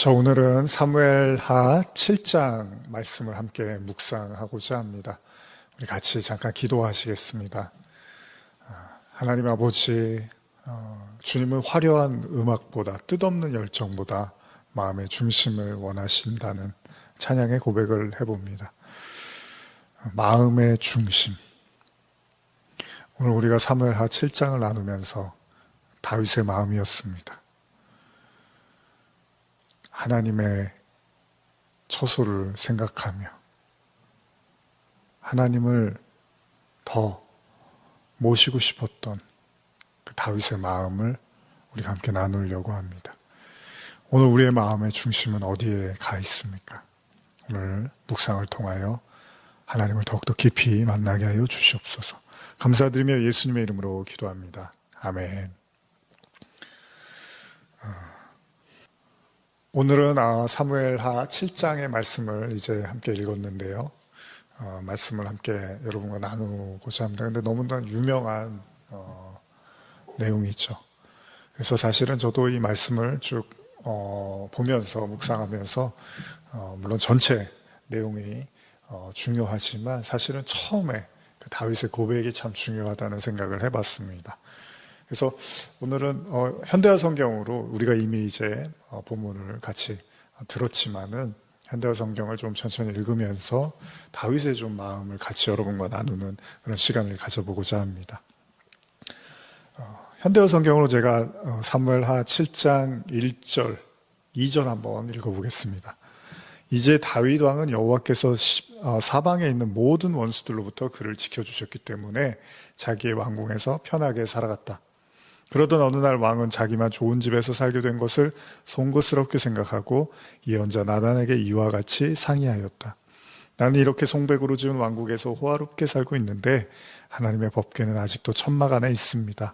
오늘은 사무엘하 7장 말씀을 함께 묵상하고자 합니다. 우리 같이 잠깐 기도하시겠습니다. 하나님 아버지, 주님은 화려한 음악보다 뜻없는 열정보다 마음의 중심을 원하신다는 찬양의 고백을 해봅니다. 마음의 중심. 오늘 우리가 사무엘하 7장을 나누면서 다윗의 마음이었습니다. 하나님의 처소를 생각하며 하나님을 더 모시고 싶었던 그 다윗의 마음을 우리가 함께 나누려고 합니다. 오늘 우리의 마음의 중심은 어디에 가 있습니까? 오늘 묵상을 통하여 하나님을 더욱더 깊이 만나게 하여 주시옵소서. 감사드리며 예수님의 이름으로 기도합니다. 아멘. 오늘은 사무엘하 7장의 말씀을 이제 함께 읽었는데요. 말씀을 함께 여러분과 나누고자 합니다. 근데 너무나 유명한 내용이죠. 그래서 사실은 저도 이 말씀을 쭉 보면서 묵상하면서 물론 전체 내용이 중요하지만 사실은 처음에 그 다윗의 고백이 참 중요하다는 생각을 해봤습니다. 그래서 오늘은 현대화 성경으로 우리가 이미 이제 본문을 같이 들었지만은 현대화 성경을 좀 천천히 읽으면서 다윗의 좀 마음을 같이 여러분과 나누는 그런 시간을 가져보고자 합니다. 현대화 성경으로 제가 사무엘하 7장 1절, 2절 한번 읽어보겠습니다. 이제 다윗 왕은 여호와께서 사방에 있는 모든 원수들로부터 그를 지켜주셨기 때문에 자기의 왕궁에서 편하게 살아갔다. 그러던 어느 날 왕은 자기만 좋은 집에서 살게 된 것을 송구스럽게 생각하고 예언자 나단에게 이와 같이 상의하였다. 나는 이렇게 송백으로 지은 왕국에서 호화롭게 살고 있는데 하나님의 법궤는 아직도 천막 안에 있습니다.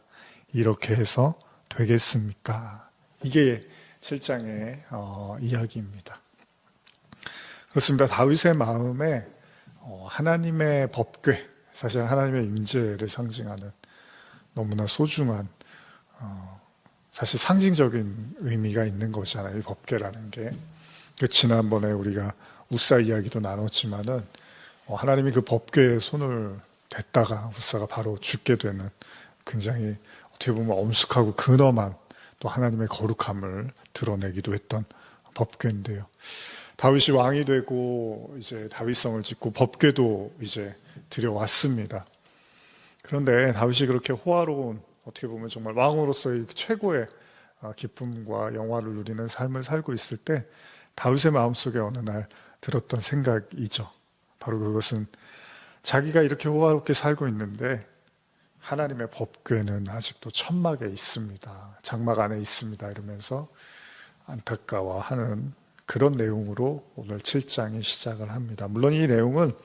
이렇게 해서 되겠습니까? 이게 7장의 이야기입니다. 그렇습니다. 다윗의 마음에 하나님의 법궤, 사실 하나님의 임재를 상징하는 너무나 소중한 사실 상징적인 의미가 있는 것이잖아요. 이 법궤라는 게. 지난번에 우리가 우사 이야기도 나눴지만은 하나님이 그 법궤에 손을 댔다가 우사가 바로 죽게 되는 굉장히 어떻게 보면 엄숙하고 근엄한 또 하나님의 거룩함을 드러내기도 했던 법궤인데요. 다윗이 왕이 되고 이제 다윗성을 짓고 법궤도 이제 들여왔습니다. 그런데 다윗이 그렇게 호화로운 어떻게 보면 정말 왕으로서의 최고의 기쁨과 영화를 누리는 삶을 살고 있을 때 다윗의 마음속에 어느 날 들었던 생각이죠. 바로 그것은 자기가 이렇게 호화롭게 살고 있는데 하나님의 법궤는 아직도 천막에 있습니다. 장막 안에 있습니다. 이러면서 안타까워하는 그런 내용으로 오늘 7장이 시작을 합니다. 물론 이 내용은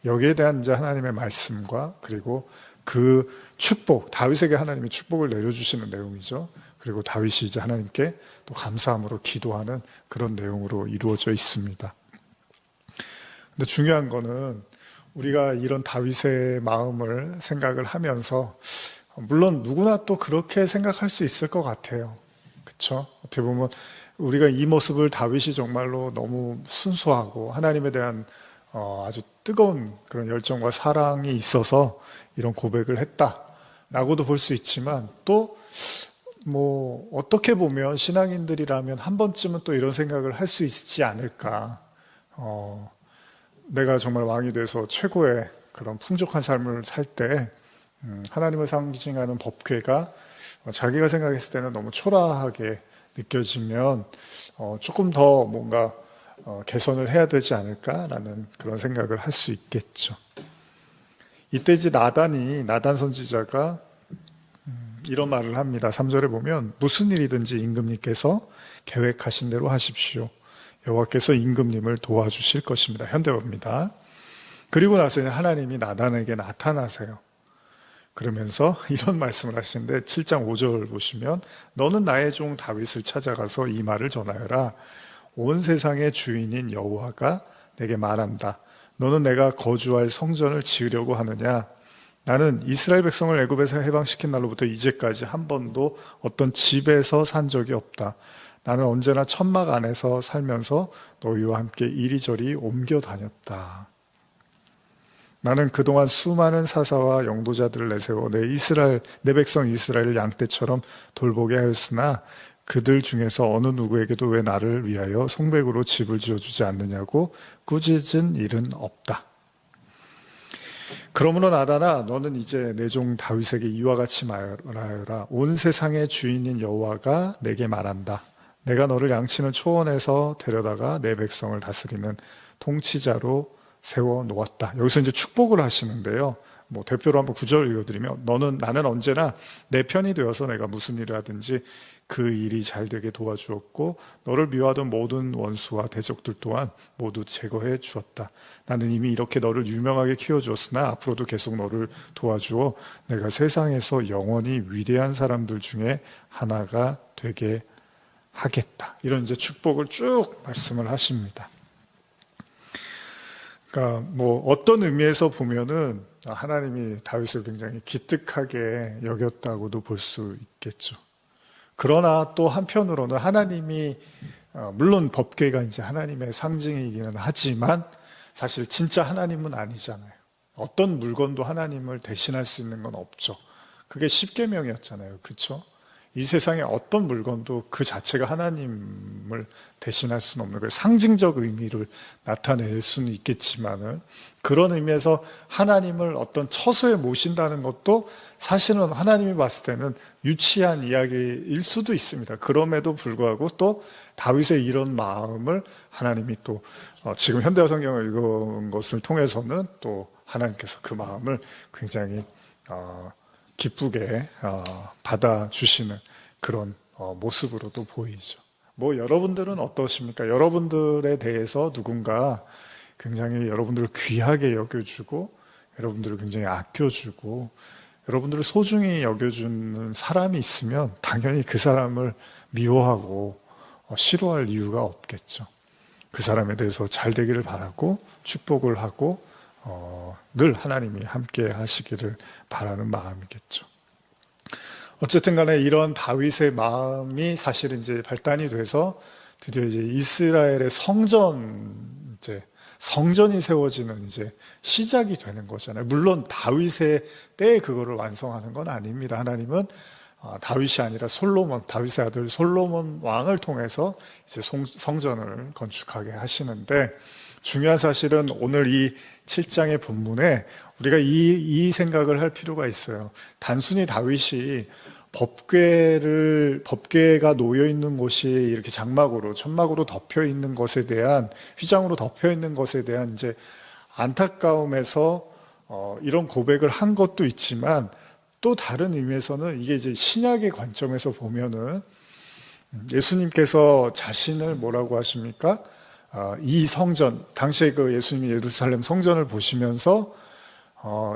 여기에 대한 이제 하나님의 말씀과 그리고 그 축복, 다윗에게 하나님이 축복을 내려주시는 내용이죠. 그리고 다윗이 이제 하나님께 또 감사함으로 기도하는 그런 내용으로 이루어져 있습니다. 근데 중요한 거는 우리가 이런 다윗의 마음을 생각을 하면서 물론 누구나 또 그렇게 생각할 수 있을 것 같아요. 그렇죠? 어떻게 보면 우리가 이 모습을 다윗이 정말로 너무 순수하고 하나님에 대한 아주 뜨거운 그런 열정과 사랑이 있어서 이런 고백을 했다라고도 볼 수 있지만 또 뭐 어떻게 보면 신앙인들이라면 한 번쯤은 또 이런 생각을 할 수 있지 않을까. 내가 정말 왕이 돼서 최고의 그런 풍족한 삶을 살 때 하나님을 상징하는 법궤가 자기가 생각했을 때는 너무 초라하게 느껴지면 조금 더 뭔가 개선을 해야 되지 않을까라는 그런 생각을 할 수 있겠죠. 이때 이제 나단 선지자가 이런 말을 합니다. 3절에 보면 무슨 일이든지 임금님께서 계획하신 대로 하십시오. 여호와께서 임금님을 도와주실 것입니다. 현대어입니다. 그리고 나서 하나님이 나단에게 나타나세요. 그러면서 이런 말씀을 하시는데 7장 5절 보시면 너는 나의 종 다윗을 찾아가서 이 말을 전하여라. 온 세상의 주인인 여호와가 내게 말한다. 너는 내가 거주할 성전을 지으려고 하느냐? 나는 이스라엘 백성을 애굽에서 해방시킨 날로부터 이제까지 한 번도 어떤 집에서 산 적이 없다. 나는 언제나 천막 안에서 살면서 너희와 함께 이리저리 옮겨 다녔다. 나는 그동안 수많은 사사와 영도자들을 내세워 내 백성 이스라엘을 양떼처럼 돌보게 하였으나 그들 중에서 어느 누구에게도 왜 나를 위하여 성백으로 집을 지어주지 않느냐고 꾸짖은 일은 없다. 그러므로 나다나 너는 이제 내 종 다윗에게 이와 같이 말하여라. 온 세상의 주인인 여호와가 내게 말한다. 내가 너를 양치는 초원에서 데려다가 내 백성을 다스리는 통치자로 세워 놓았다. 여기서 이제 축복을 하시는데요. 대표로 한번 구절을 읽어드리면 나는 언제나 내 편이 되어서 내가 무슨 일을 하든지 그 일이 잘 되게 도와주었고 너를 미워하던 모든 원수와 대적들 또한 모두 제거해 주었다. 나는 이미 이렇게 너를 유명하게 키워주었으나 앞으로도 계속 너를 도와주어 내가 세상에서 영원히 위대한 사람들 중에 하나가 되게 하겠다. 이런 이제 축복을 쭉 말씀을 하십니다. 그러니까 어떤 의미에서 보면은 하나님이 다윗을 굉장히 기특하게 여겼다고도 볼 수 있겠죠. 그러나 또 한편으로는 하나님이 물론 법궤가 이제 하나님의 상징이기는 하지만 사실 진짜 하나님은 아니잖아요. 어떤 물건도 하나님을 대신할 수 있는 건 없죠. 그게 십계명이었잖아요. 그렇죠? 이 세상에 어떤 물건도 그 자체가 하나님을 대신할 수는 없는 거예요. 상징적 의미를 나타낼 수는 있겠지만은 그런 의미에서 하나님을 어떤 처소에 모신다는 것도 사실은 하나님이 봤을 때는 유치한 이야기일 수도 있습니다. 그럼에도 불구하고 또 다윗의 이런 마음을 하나님이 또 지금 현대화 성경을 읽은 것을 통해서는 또 하나님께서 그 마음을 굉장히 기쁘게 받아주시는 그런 모습으로도 보이죠. 여러분들은 어떠십니까? 여러분들에 대해서 누군가 굉장히 여러분들을 귀하게 여겨주고 여러분들을 굉장히 아껴주고 여러분들을 소중히 여겨주는 사람이 있으면 당연히 그 사람을 미워하고 싫어할 이유가 없겠죠. 그 사람에 대해서 잘 되기를 바라고 축복을 하고 늘 하나님이 함께 하시기를 바라는 마음이겠죠. 어쨌든 간에 이런 다윗의 마음이 사실 이제 발단이 돼서 드디어 이제 이스라엘의 성전이 세워지는 이제 시작이 되는 거잖아요. 물론 다윗의 때에 그거를 완성하는 건 아닙니다. 하나님은 다윗이 아니라 다윗의 아들 솔로몬 왕을 통해서 이제 성전을 건축하게 하시는데 중요한 사실은 오늘 이 7장의 본문에 우리가 이 생각을 할 필요가 있어요. 단순히 다윗이 법궤가 놓여 있는 곳이 이렇게 천막으로 덮여 있는 것에 대한 휘장으로 덮여 있는 것에 대한 이제 안타까움에서 이런 고백을 한 것도 있지만 또 다른 의미에서는 이게 이제 신약의 관점에서 보면은 예수님께서 자신을 뭐라고 하십니까? 이 성전, 당시에 그 예수님이 예루살렘 성전을 보시면서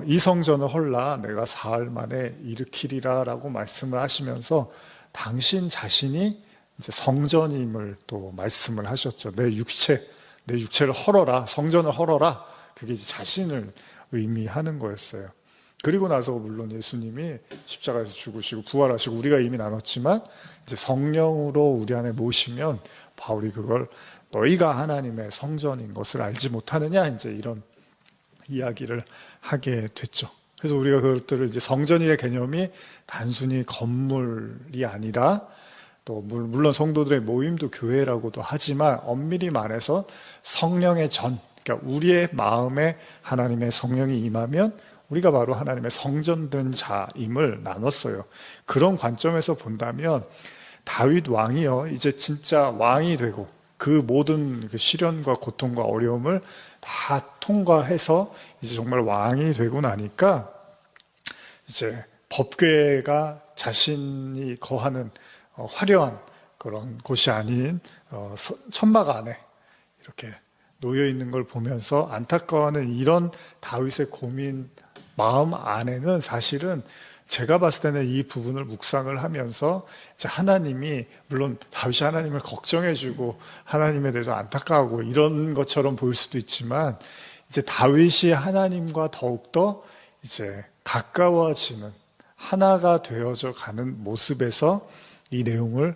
이 성전을 헐라 내가 사흘 만에 일으키리라 라고 말씀을 하시면서 당신 자신이 이제 성전임을 또 말씀을 하셨죠. 내 육체를 헐어라, 성전을 헐어라. 그게 이제 자신을 의미하는 거였어요. 그리고 나서 물론 예수님이 십자가에서 죽으시고 부활하시고 우리가 이미 나눴지만 이제 성령으로 우리 안에 모시면 바울이 그걸 너희가 하나님의 성전인 것을 알지 못하느냐 이제 이런 이야기를 하게 됐죠. 그래서 우리가 그것들을 이제 성전의 개념이 단순히 건물이 아니라 또 물론 성도들의 모임도 교회라고도 하지만 엄밀히 말해서 성령의 그러니까 우리의 마음에 하나님의 성령이 임하면 우리가 바로 하나님의 성전된 자임을 나눴어요. 그런 관점에서 본다면 다윗 왕이요 이제 진짜 왕이 되고 그 모든 시련과 고통과 어려움을 다 통과해서 이제 정말 왕이 되고 나니까 이제 법궤가 자신이 거하는 화려한 그런 곳이 아닌 천막 안에 이렇게 놓여 있는 걸 보면서 안타까워하는 이런 다윗의 고민 마음 안에는 사실은 제가 봤을 때는 이 부분을 묵상을 하면서 이제 하나님이 물론 다윗이 하나님을 걱정해주고 하나님에 대해서 안타까워하고 이런 것처럼 보일 수도 있지만 이제 다윗이 하나님과 더욱더 이제 가까워지는 하나가 되어져 가는 모습에서 이 내용을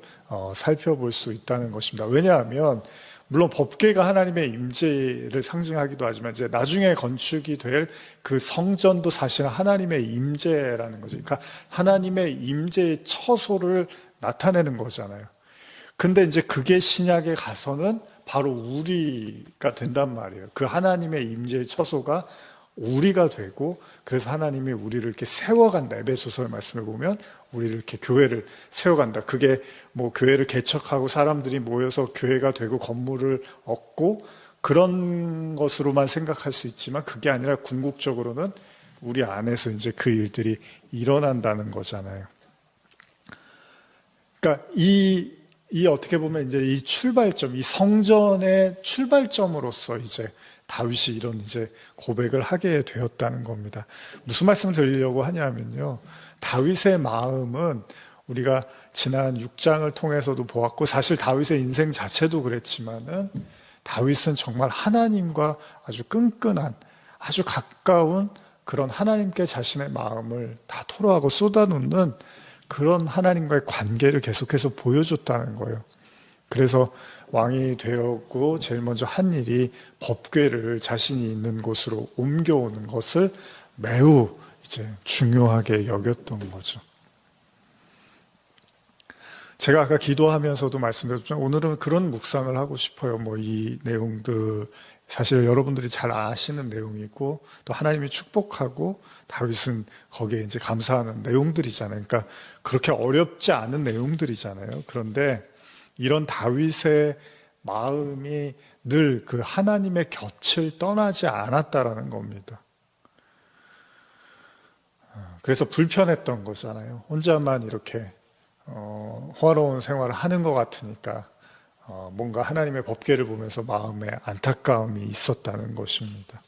살펴볼 수 있다는 것입니다. 왜냐하면 물론 법궤가 하나님의 임재를 상징하기도 하지만 이제 나중에 건축이 될 그 성전도 사실은 하나님의 임재라는 거죠. 그러니까 하나님의 임재의 처소를 나타내는 거잖아요. 근데 이제 그게 신약에 가서는 바로 우리가 된단 말이에요. 그 하나님의 임재의 처소가 우리가 되고, 그래서 하나님이 우리를 이렇게 세워간다. 에베소서의 말씀을 보면 우리를 이렇게 교회를 세워간다. 그게 뭐 교회를 개척하고 사람들이 모여서 교회가 되고 건물을 얻고 그런 것으로만 생각할 수 있지만, 그게 아니라 궁극적으로는 우리 안에서 이제 그 일들이 일어난다는 거잖아요. 그러니까 이 어떻게 보면 이제 이 출발점, 이 성전의 출발점으로서 이제 다윗이 이런 이제 고백을 하게 되었다는 겁니다. 무슨 말씀을 드리려고 하냐면요, 다윗의 마음은 우리가 지난 6장을 통해서도 보았고, 사실 다윗의 인생 자체도 그랬지만은, 다윗은 정말 하나님과 아주 끈끈한, 아주 가까운 그런 하나님께 자신의 마음을 다 토로하고 쏟아놓는 그런 하나님과의 관계를 계속해서 보여줬다는 거예요. 그래서 왕이 되었고 제일 먼저 한 일이 법궤를 자신이 있는 곳으로 옮겨오는 것을 매우 이제 중요하게 여겼던 거죠. 제가 아까 기도하면서도 말씀드렸지만 오늘은 그런 묵상을 하고 싶어요. 뭐 이 내용들 사실 여러분들이 잘 아시는 내용이고, 또 하나님이 축복하고 다윗은 거기에 이제 감사하는 내용들이잖아요. 그러니까 그렇게 어렵지 않은 내용들이잖아요. 그런데 이런 다윗의 마음이 늘 그 하나님의 곁을 떠나지 않았다라는 겁니다. 그래서 불편했던 거잖아요. 혼자만 이렇게 호화로운 생활을 하는 것 같으니까 뭔가 하나님의 법궤를 보면서 마음에 안타까움이 있었다는 것입니다.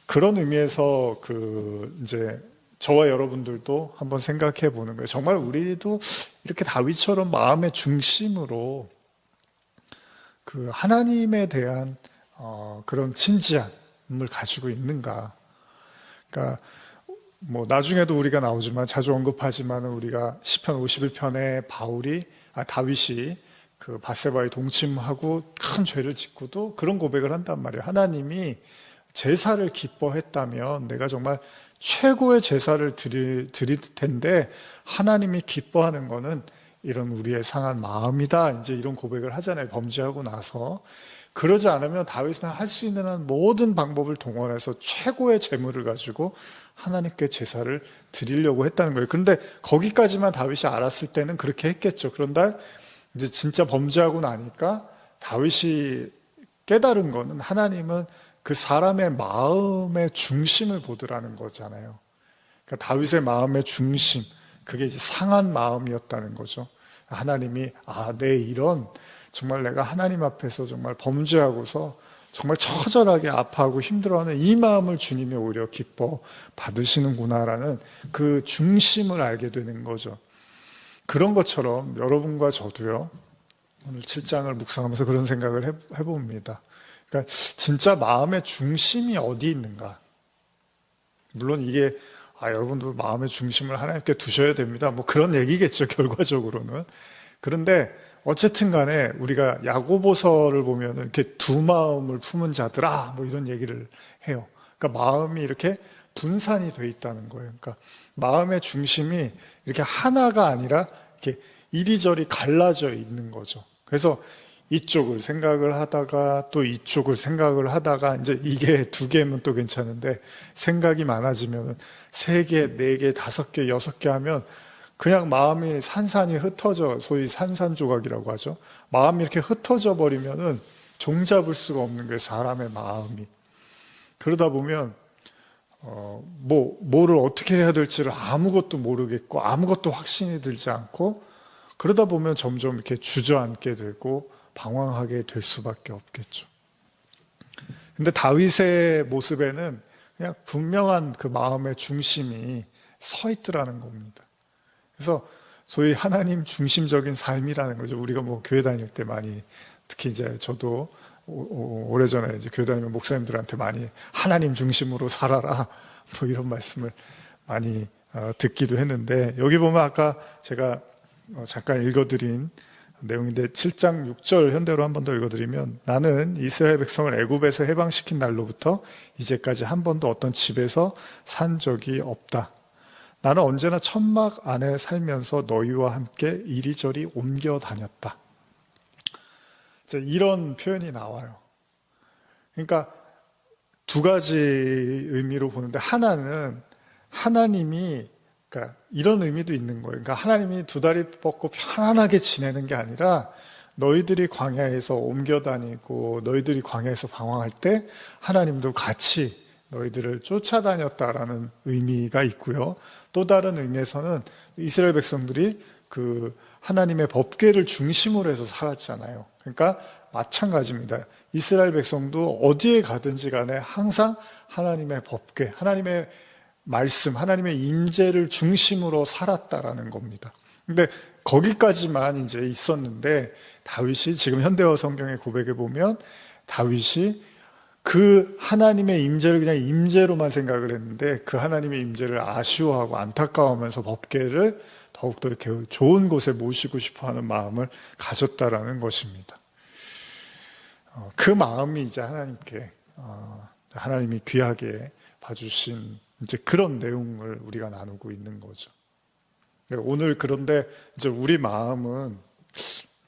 그런 의미에서 이제 저와 여러분들도 한번 생각해 보는 거예요. 정말 우리도 이렇게 다윗처럼 마음의 중심으로 그 하나님에 대한 그런 진지함을 가지고 있는가? 그러니까 뭐 나중에도 우리가 나오지만 자주 언급하지만 우리가 시편 51편에 다윗이 그 바세바에 동침하고 큰 죄를 짓고도 그런 고백을 한단 말이에요. 하나님이 제사를 기뻐했다면 내가 정말 최고의 제사를 드릴 텐데 하나님이 기뻐하는 거는 이런 우리의 상한 마음이다. 이제 이런 고백을 하잖아요. 범죄하고 나서. 그러지 않으면 다윗은 할 수 있는 한 모든 방법을 동원해서 최고의 재물을 가지고 하나님께 제사를 드리려고 했다는 거예요. 그런데 거기까지만 다윗이 알았을 때는 그렇게 했겠죠. 그런데 이제 진짜 범죄하고 나니까 다윗이 깨달은 거는 하나님은 그 사람의 마음의 중심을 보더라는 거잖아요. 그러니까 다윗의 마음의 중심, 그게 이제 상한 마음이었다는 거죠. 하나님이 내 이런 정말 내가 하나님 앞에서 정말 범죄하고서 정말 처절하게 아파하고 힘들어하는 이 마음을 주님이 오히려 기뻐 받으시는구나라는 그 중심을 알게 되는 거죠. 그런 것처럼 여러분과 저도요, 오늘 7장을 묵상하면서 그런 생각을 해봅니다. 그러니까 진짜 마음의 중심이 어디 있는가? 물론 이게 여러분도 마음의 중심을 하나님께 두셔야 됩니다. 뭐 그런 얘기겠죠, 결과적으로는. 그런데 어쨌든 간에 우리가 야고보서를 보면 이렇게 두 마음을 품은 자들아, 뭐 이런 얘기를 해요. 그러니까 마음이 이렇게 분산이 돼 있다는 거예요. 그러니까 마음의 중심이 이렇게 하나가 아니라 이렇게 이리저리 갈라져 있는 거죠. 그래서 이쪽을 생각을 하다가 또 이쪽을 생각을 하다가 이제 이게 두 개면 또 괜찮은데 생각이 많아지면 3개, 4개, 5개, 6개 하면 그냥 마음이 산산이 흩어져, 소위 산산조각이라고 하죠. 마음이 이렇게 흩어져 버리면은 종잡을 수가 없는 거예요, 사람의 마음이. 그러다 보면 뭐를 어떻게 해야 될지를 아무것도 모르겠고 아무것도 확신이 들지 않고, 그러다 보면 점점 이렇게 주저앉게 되고 방황하게 될 수밖에 없겠죠. 근데 다윗의 모습에는 그냥 분명한 그 마음의 중심이 서 있더라는 겁니다. 그래서 소위 하나님 중심적인 삶이라는 거죠. 우리가 뭐 교회 다닐 때 많이, 특히 이제 저도 오래전에 이제 교회 다니면 목사님들한테 많이 하나님 중심으로 살아라, 뭐 이런 말씀을 많이 듣기도 했는데, 여기 보면 아까 제가 잠깐 읽어드린 내용인데 7장 6절 현대로 한 번 더 읽어드리면 나는 이스라엘 백성을 애굽에서 해방시킨 날로부터 이제까지 한 번도 어떤 집에서 산 적이 없다. 나는 언제나 천막 안에 살면서 너희와 함께 이리저리 옮겨 다녔다. 이런 표현이 나와요. 그러니까 두 가지 의미로 보는데 하나는 하나님이 그러니까 이런 의미도 있는 거예요. 그러니까 하나님이 두 다리 뻗고 편안하게 지내는 게 아니라 너희들이 광야에서 옮겨 다니고 너희들이 광야에서 방황할 때 하나님도 같이 너희들을 쫓아다녔다라는 의미가 있고요. 또 다른 의미에서는 이스라엘 백성들이 그 하나님의 법궤를 중심으로 해서 살았잖아요. 그러니까 마찬가지입니다. 이스라엘 백성도 어디에 가든지 간에 항상 하나님의 법궤, 하나님의 말씀, 하나님의 임재를 중심으로 살았다라는 겁니다. 근데 거기까지만 이제 있었는데 다윗이 지금 현대어 성경의 고백에 보면 다윗이 그 하나님의 임재를 그냥 임재로만 생각을 했는데 그 하나님의 임재를 아쉬워하고 안타까워하면서 법궤를 더욱더 이렇게 좋은 곳에 모시고 싶어하는 마음을 가졌다라는 것입니다. 그 마음이 이제 하나님께 하나님이 귀하게 봐주신 이제 그런 내용을 우리가 나누고 있는 거죠. 오늘 그런데 이제 우리 마음은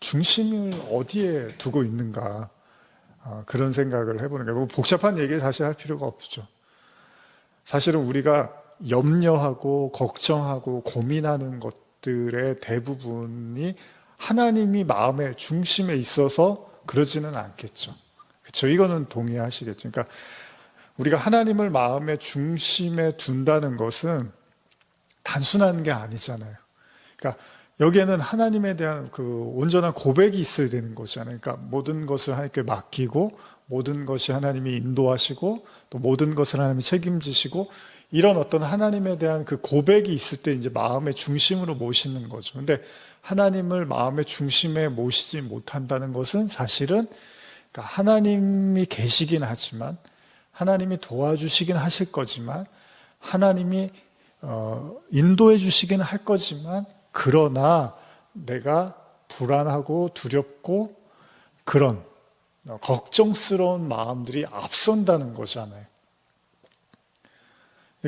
중심을 어디에 두고 있는가 그런 생각을 해보는 거예요. 뭐 복잡한 얘기를 사실 할 필요가 없죠. 사실은 우리가 염려하고 걱정하고 고민하는 것들의 대부분이 하나님이 마음의 중심에 있어서 그러지는 않겠죠. 그렇죠? 이거는 동의하시겠죠. 그러니까 우리가 하나님을 마음의 중심에 둔다는 것은 단순한 게 아니잖아요. 그러니까 여기에는 하나님에 대한 그 온전한 고백이 있어야 되는 거잖아요. 그러니까 모든 것을 하나님께 맡기고 모든 것이 하나님이 인도하시고 또 모든 것을 하나님이 책임지시고 이런 어떤 하나님에 대한 그 고백이 있을 때 이제 마음의 중심으로 모시는 거죠. 근데 하나님을 마음의 중심에 모시지 못한다는 것은 사실은 그러니까 하나님이 계시긴 하지만 하나님이 도와주시긴 하실 거지만 하나님이 인도해 주시긴 할 거지만 그러나 내가 불안하고 두렵고 그런 걱정스러운 마음들이 앞선다는 거잖아요.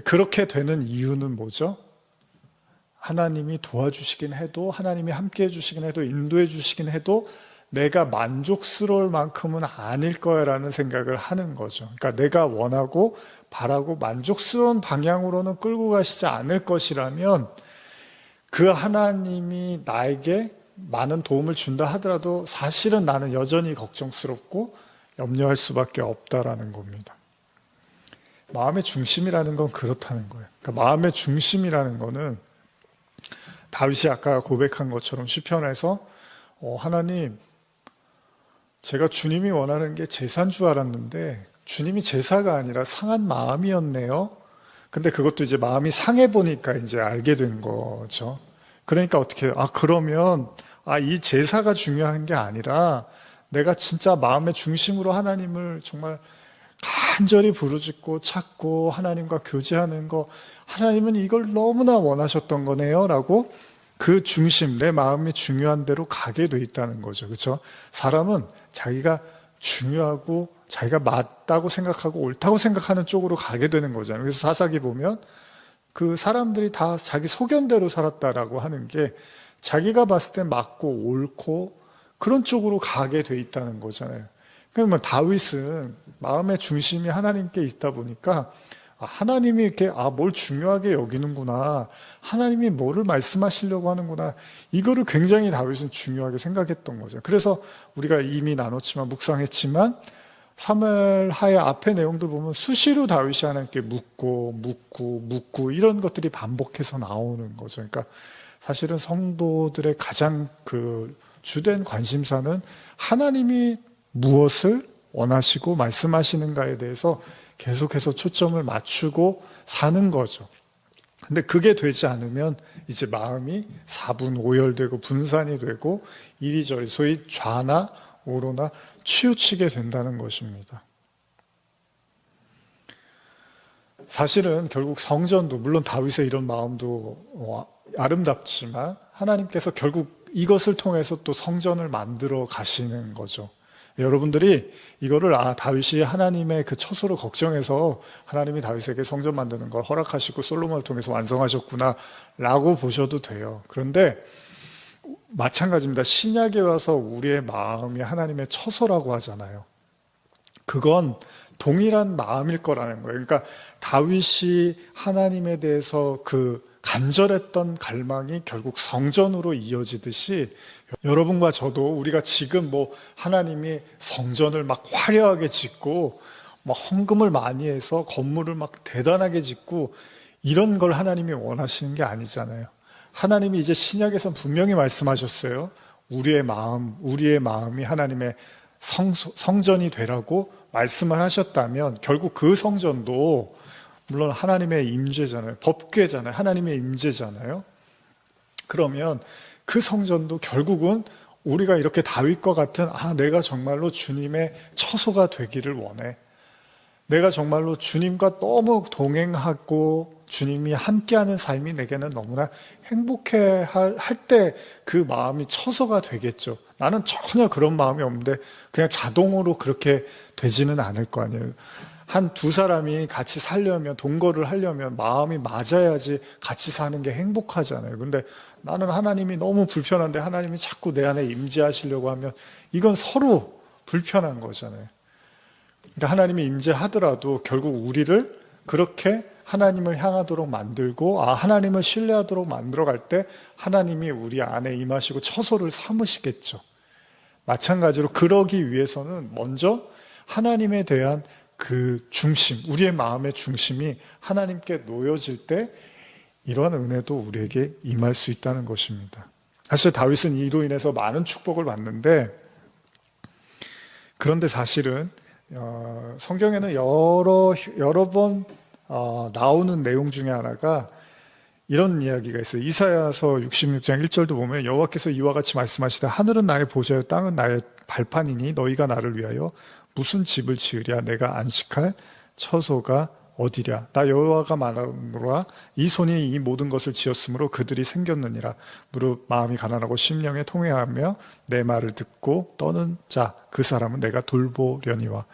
그렇게 되는 이유는 뭐죠? 하나님이 도와주시긴 해도 하나님이 함께 해주시긴 해도 인도해 주시긴 해도 내가 만족스러울 만큼은 아닐 거야라는 생각을 하는 거죠. 그러니까 내가 원하고 바라고 만족스러운 방향으로는 끌고 가시지 않을 것이라면 그 하나님이 나에게 많은 도움을 준다 하더라도 사실은 나는 여전히 걱정스럽고 염려할 수밖에 없다라는 겁니다. 마음의 중심이라는 건 그렇다는 거예요. 그러니까 마음의 중심이라는 거는 다윗이 아까 고백한 것처럼 시편에서 하나님 제가 주님이 원하는 게 제사인 줄 알았는데 주님이 제사가 아니라 상한 마음이었네요. 근데 그것도 이제 마음이 상해 보니까 이제 알게 된 거죠. 그러니까 어떻게 해요? 그러면 이 제사가 중요한 게 아니라 내가 진짜 마음의 중심으로 하나님을 정말 간절히 부르짖고 찾고 하나님과 교제하는 거 하나님은 이걸 너무나 원하셨던 거네요 라고 그 중심, 내 마음이 중요한 대로 가게 돼 있다는 거죠. 그렇죠? 사람은 자기가 중요하고 자기가 맞다고 생각하고 옳다고 생각하는 쪽으로 가게 되는 거잖아요. 그래서 사사기 보면 그 사람들이 다 자기 소견대로 살았다라고 하는 게 자기가 봤을 때 맞고 옳고 그런 쪽으로 가게 돼 있다는 거잖아요. 그러면 다윗은 마음의 중심이 하나님께 있다 보니까 하나님이 이렇게 뭘 중요하게 여기는구나, 하나님이 뭐를 말씀하시려고 하는구나, 이거를 굉장히 다윗은 중요하게 생각했던 거죠. 그래서 우리가 이미 나눴지만 묵상했지만 사무엘하의 앞의 내용들 보면 수시로 다윗이 하나님께 묻고 이런 것들이 반복해서 나오는 거죠. 그러니까 사실은 성도들의 가장 그 주된 관심사는 하나님이 무엇을 원하시고 말씀하시는가에 대해서 계속해서 초점을 맞추고 사는 거죠. 근데 그게 되지 않으면 이제 마음이 사분오열되고 분산이 되고 이리저리 소위 좌나 우로나 치우치게 된다는 것입니다. 사실은 결국 성전도 물론 다윗의 이런 마음도 아름답지만 하나님께서 결국 이것을 통해서 또 성전을 만들어 가시는 거죠. 여러분들이 이거를 다윗이 하나님의 그 처소를 걱정해서 하나님이 다윗에게 성전 만드는 걸 허락하시고 솔로몬을 통해서 완성하셨구나 라고 보셔도 돼요. 그런데 마찬가지입니다. 신약에 와서 우리의 마음이 하나님의 처소라고 하잖아요. 그건 동일한 마음일 거라는 거예요. 그러니까 다윗이 하나님에 대해서 그 간절했던 갈망이 결국 성전으로 이어지듯이 여러분과 저도 우리가 지금 하나님이 성전을 막 화려하게 짓고 막 헌금을 많이 해서 건물을 막 대단하게 짓고 이런 걸 하나님이 원하시는 게 아니잖아요. 하나님이 이제 신약에서 분명히 말씀하셨어요. 우리의 마음이 하나님의 성전이 되라고 말씀을 하셨다면 결국 그 성전도 물론 하나님의 임재잖아요. 법궤잖아요. 하나님의 임재잖아요. 그러면 그 성전도 결국은 우리가 이렇게 다윗과 같은 내가 정말로 주님의 처소가 되기를 원해. 내가 정말로 주님과 너무 동행하고 주님이 함께하는 삶이 내게는 너무나 행복해 할 때 그 마음이 처소가 되겠죠. 나는 전혀 그런 마음이 없는데 그냥 자동으로 그렇게 되지는 않을 거 아니에요. 한 두 사람이 같이 살려면, 동거를 하려면 마음이 맞아야지 같이 사는 게 행복하잖아요. 근데 나는 하나님이 너무 불편한데 하나님이 자꾸 내 안에 임재하시려고 하면 이건 서로 불편한 거잖아요. 그러니까 하나님이 임재하더라도 결국 우리를 그렇게 하나님을 향하도록 만들고 하나님을 신뢰하도록 만들어갈 때 하나님이 우리 안에 임하시고 처소를 삼으시겠죠. 마찬가지로 그러기 위해서는 먼저 하나님에 대한 그 중심, 우리의 마음의 중심이 하나님께 놓여질 때 이러한 은혜도 우리에게 임할 수 있다는 것입니다. 사실 다윗은 이로 인해서 많은 축복을 받는데 그런데 사실은 성경에는 여러 번 나오는 내용 중에 하나가 이런 이야기가 있어요. 이사야서 66장 1절도 보면 여호와께서 이와 같이 말씀하시되 하늘은 나의 보좌요 땅은 나의 발판이니 너희가 나를 위하여 무슨 집을 지으랴 내가 안식할 처소가 어디랴 나 여호와가 말하노라 이 손이 이 모든 것을 지었으므로 그들이 생겼느니라 무릇 마음이 가난하고 심령에 통회하며 내 말을 듣고 떠는 자 그 사람은 내가 돌보려니와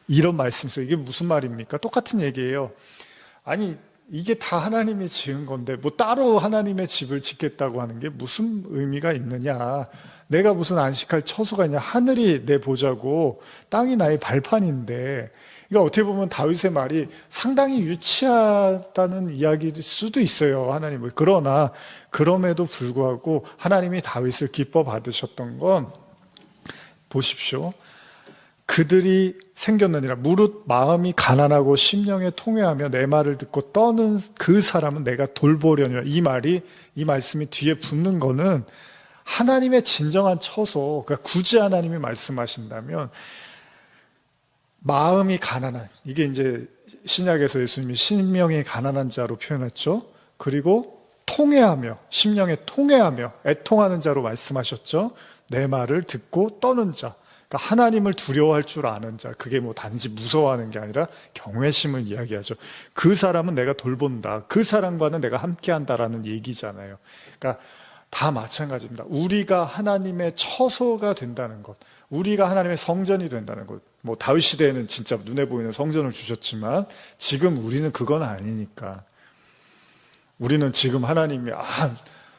이런 말씀이세요. 이게 무슨 말입니까? 똑같은 얘기예요. 아니 이게 다 하나님이 지은 건데 따로 하나님의 집을 짓겠다고 하는 게 무슨 의미가 있느냐. 내가 무슨 안식할 처소가 있냐. 하늘이 내 보좌고 땅이 나의 발판인데 그러니까 어떻게 보면 다윗의 말이 상당히 유치하다는 이야기일 수도 있어요. 하나님을. 그러나 그럼에도 불구하고 하나님이 다윗을 기뻐 받으셨던 건 보십시오. 그들이 생겼느니라 무릇 마음이 가난하고 심령에 통회하며 내 말을 듣고 떠는 그 사람은 내가 돌보려니와 이 말씀이 뒤에 붙는 거는 하나님의 진정한 처소, 그러니까 굳이 하나님이 말씀하신다면 마음이 가난한, 이게 이제 신약에서 예수님이 심령이 가난한 자로 표현했죠. 그리고 통회하며, 심령에 통회하며 애통하는 자로 말씀하셨죠. 내 말을 듣고 떠는 자. 그러니까 하나님을 두려워할 줄 아는 자. 그게 단지 무서워하는 게 아니라 경외심을 이야기하죠. 그 사람은 내가 돌본다. 그 사람과는 내가 함께한다라는 얘기잖아요. 그러니까 다 마찬가지입니다. 우리가 하나님의 처소가 된다는 것, 우리가 하나님의 성전이 된다는 것. 다윗 시대에는 진짜 눈에 보이는 성전을 주셨지만 지금 우리는 그건 아니니까. 우리는 지금 하나님이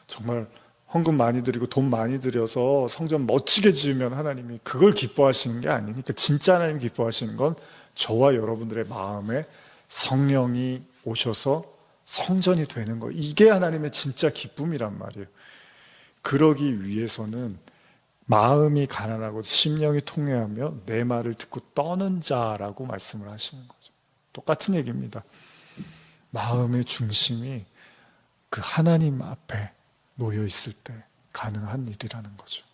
정말 헌금 많이 드리고 돈 많이 들여서 성전 멋지게 지으면 하나님이 그걸 기뻐하시는 게 아니니까 진짜 하나님 기뻐하시는 건 저와 여러분들의 마음에 성령이 오셔서 성전이 되는 거. 이게 하나님의 진짜 기쁨이란 말이에요. 그러기 위해서는 마음이 가난하고 심령이 통회하며 내 말을 듣고 떠는 자라고 말씀을 하시는 거죠. 똑같은 얘기입니다. 마음의 중심이 그 하나님 앞에 놓여 있을 때 가능한 일이라는 거죠.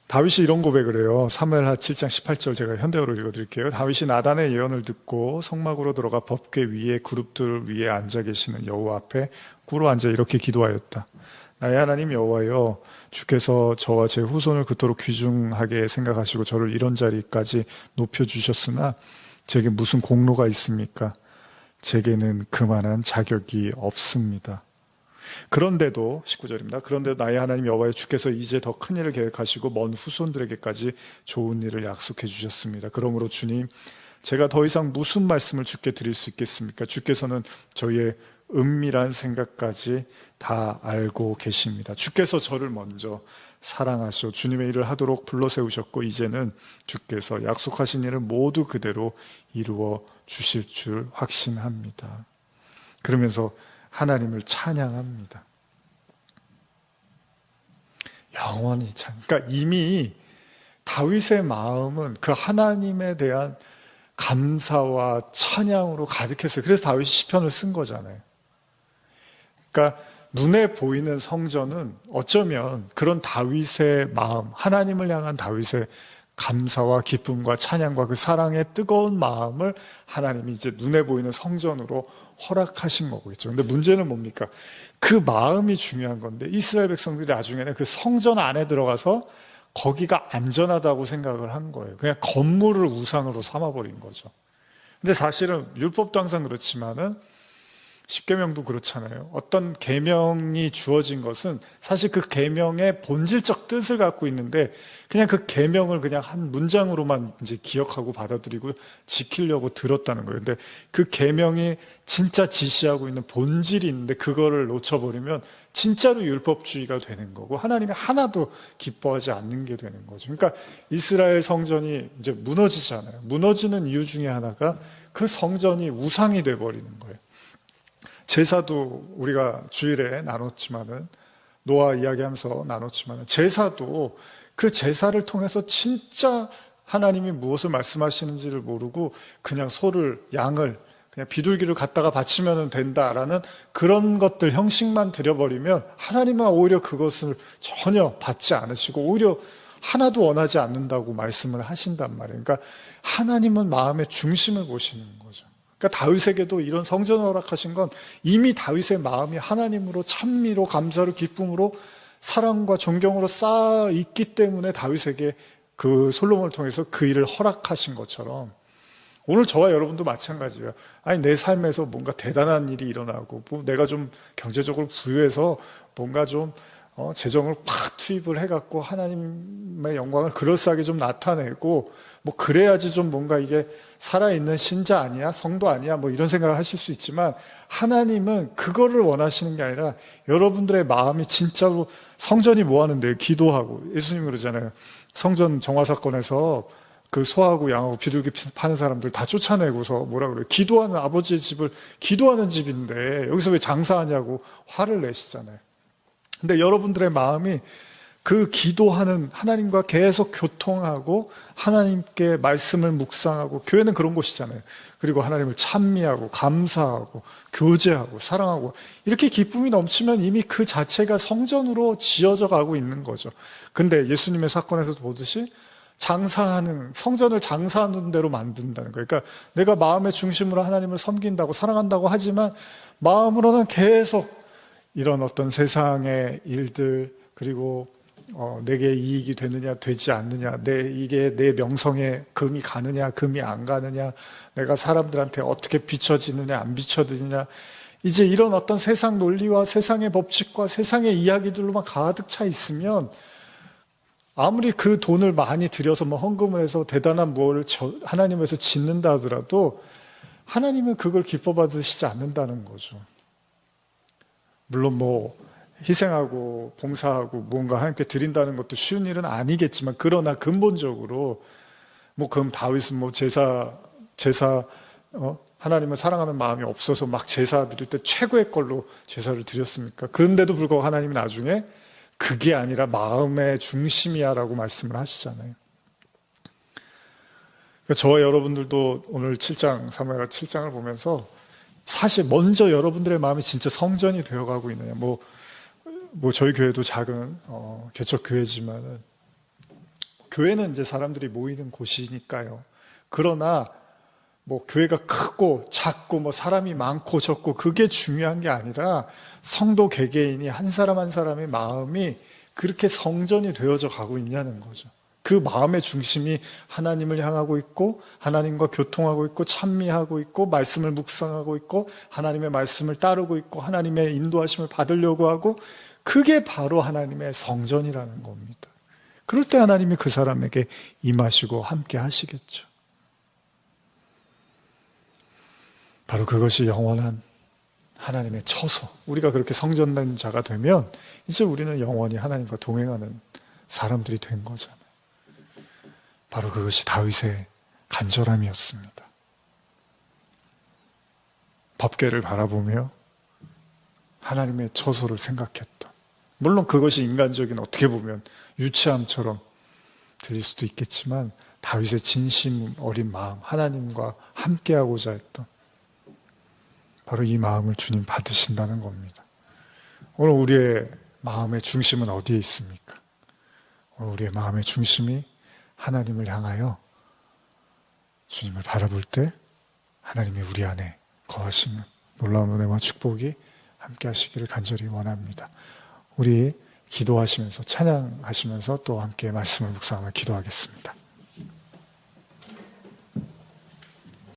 다윗이 이런 고백을 해요. 사무엘하 7장 18절 제가 현대어로 읽어드릴게요. 다윗이 나단의 예언을 듣고 성막으로 들어가 법궤 위에 그룹들 위에 앉아 계시는 여호와 앞에 꿇어 앉아 이렇게 기도하였다. 나의 하나님 여호와여, 주께서 저와 제 후손을 그토록 귀중하게 생각하시고 저를 이런 자리까지 높여주셨으나 제게 무슨 공로가 있습니까? 제게는 그만한 자격이 없습니다. 그런데도 19절입니다. 그런데도 나의 하나님 여호와의 주께서 이제 더 큰 일을 계획하시고 먼 후손들에게까지 좋은 일을 약속해 주셨습니다. 그러므로 주님, 제가 더 이상 무슨 말씀을 주께 드릴 수 있겠습니까? 주께서는 저희의 은밀한 생각까지 다 알고 계십니다. 주께서 저를 먼저 사랑하시어 주님의 일을 하도록 불러세우셨고 이제는 주께서 약속하신 일을 모두 그대로 이루어 주실 줄 확신합니다. 그러면서 하나님을 찬양합니다. 영원히 그러니까 이미 다윗의 마음은 그 하나님에 대한 감사와 찬양으로 가득했어요. 그래서 다윗이 시편을 쓴 거잖아요. 그러니까 눈에 보이는 성전은 어쩌면 그런 다윗의 마음, 하나님을 향한 다윗의 감사와 기쁨과 찬양과 그 사랑의 뜨거운 마음을 하나님이 이제 눈에 보이는 성전으로 허락하신 거겠죠. 근데 문제는 뭡니까? 그 마음이 중요한 건데 이스라엘 백성들이 나중에는 그 성전 안에 들어가서 거기가 안전하다고 생각을 한 거예요. 그냥 건물을 우상으로 삼아버린 거죠. 근데 사실은 율법도 항상 그렇지만은 십계명도 그렇잖아요. 어떤 계명이 주어진 것은 사실 그 계명의 본질적 뜻을 갖고 있는데 그냥 그 계명을 그냥 한 문장으로만 이제 기억하고 받아들이고 지키려고 들었다는 거예요. 근데 그 계명이 진짜 지시하고 있는 본질이 있는데 그거를 놓쳐버리면 진짜로 율법주의가 되는 거고 하나님이 하나도 기뻐하지 않는 게 되는 거죠. 그러니까 이스라엘 성전이 이제 무너지잖아요. 무너지는 이유 중에 하나가 그 성전이 우상이 돼버리는 거예요. 제사도 우리가 주일에 나눴지만은 노아 이야기하면서 나눴지만은 제사도 그 제사를 통해서 진짜 하나님이 무엇을 말씀하시는지를 모르고 그냥 소를 양을 그냥 비둘기를 갖다가 바치면 된다라는 그런 것들 형식만 드려버리면 하나님은 오히려 그것을 전혀 받지 않으시고 오히려 하나도 원하지 않는다고 말씀을 하신단 말이에요. 그러니까 하나님은 마음의 중심을 보시는 거죠. 그러니까 다윗에게도 이런 성전을 허락하신 건 이미 다윗의 마음이 하나님으로 찬미로 감사로 기쁨으로 사랑과 존경으로 쌓여 있기 때문에 다윗에게 그 솔로몬을 통해서 그 일을 허락하신 것처럼 오늘 저와 여러분도 마찬가지예요. 아니 내 삶에서 뭔가 대단한 일이 일어나고 뭐 내가 좀 경제적으로 부유해서 뭔가 좀 재정을 팍 투입을 해갖고 하나님의 영광을 그럴싸하게 좀 나타내고 뭐 그래야지 좀 뭔가 이게 살아있는 신자 아니야? 성도 아니야? 뭐 이런 생각을 하실 수 있지만 하나님은 그거를 원하시는 게 아니라 여러분들의 마음이 진짜로 성전이 뭐 하는데요? 기도하고 예수님이 그러잖아요. 성전 정화 사건에서 그 소하고 양하고 비둘기 파는 사람들 다 쫓아내고서 뭐라 그래요? 기도하는 아버지의 집을 기도하는 집인데 여기서 왜 장사하냐고 화를 내시잖아요. 근데 여러분들의 마음이 그 기도하는 하나님과 계속 교통하고 하나님께 말씀을 묵상하고 교회는 그런 곳이잖아요. 그리고 하나님을 찬미하고 감사하고 교제하고 사랑하고 이렇게 기쁨이 넘치면 이미 그 자체가 성전으로 지어져 가고 있는 거죠. 근데 예수님의 사건에서도 보듯이 장사하는 성전을 장사하는 대로 만든다는 거예요. 그러니까 내가 마음의 중심으로 하나님을 섬긴다고 사랑한다고 하지만 마음으로는 계속 이런 어떤 세상의 일들 그리고 내게 이익이 되느냐 되지 않느냐 이게 내 명성에 금이 가느냐 금이 안 가느냐 내가 사람들한테 어떻게 비춰지느냐 안 비춰지느냐 이제 이런 어떤 세상 논리와 세상의 법칙과 세상의 이야기들로만 가득 차 있으면 아무리 그 돈을 많이 들여서 뭐 헌금을 해서 대단한 뭘 하나님에서 짓는다 하더라도 하나님은 그걸 기뻐 받으시지 않는다는 거죠. 물론 뭐 희생하고 봉사하고 뭔가 하나님께 드린다는 것도 쉬운 일은 아니겠지만 그러나 근본적으로 뭐 그럼 다윗은 뭐 제사 하나님을 사랑하는 마음이 없어서 막 제사 드릴 때 최고의 걸로 제사를 드렸습니까? 그런데도 불구하고 하나님이 나중에 그게 아니라 마음의 중심이야 라고 말씀을 하시잖아요. 그러니까 저와 여러분들도 오늘 7장 사무엘하 7장을 보면서 사실 먼저 여러분들의 마음이 진짜 성전이 되어가고 있느냐 뭐 저희 교회도 작은 개척 교회지만은 교회는 이제 사람들이 모이는 곳이니까요. 그러나 뭐 교회가 크고 작고 뭐 사람이 많고 적고 그게 중요한 게 아니라 성도 개개인이 한 사람 한 사람의 마음이 그렇게 성전이 되어져 가고 있냐는 거죠. 그 마음의 중심이 하나님을 향하고 있고 하나님과 교통하고 있고 찬미하고 있고 말씀을 묵상하고 있고 하나님의 말씀을 따르고 있고 하나님의 인도하심을 받으려고 하고, 그게 바로 하나님의 성전이라는 겁니다. 그럴 때 하나님이 그 사람에게 임하시고 함께 하시겠죠. 바로 그것이 영원한 하나님의 처소. 우리가 그렇게 성전된 자가 되면 이제 우리는 영원히 하나님과 동행하는 사람들이 된 거잖아요. 바로 그것이 다윗의 간절함이었습니다. 법궤를 바라보며 하나님의 처소를 생각했던, 물론 그것이 인간적인 어떻게 보면 유치함처럼 들릴 수도 있겠지만 다윗의 진심 어린 마음, 하나님과 함께하고자 했던 바로 이 마음을 주님 받으신다는 겁니다. 오늘 우리의 마음의 중심은 어디에 있습니까? 오늘 우리의 마음의 중심이 하나님을 향하여 주님을 바라볼 때 하나님이 우리 안에 거하시는 놀라운 은혜와 축복이 함께 하시기를 간절히 원합니다. 우리 기도하시면서 찬양하시면서 또 함께 말씀을 묵상하며 기도하겠습니다.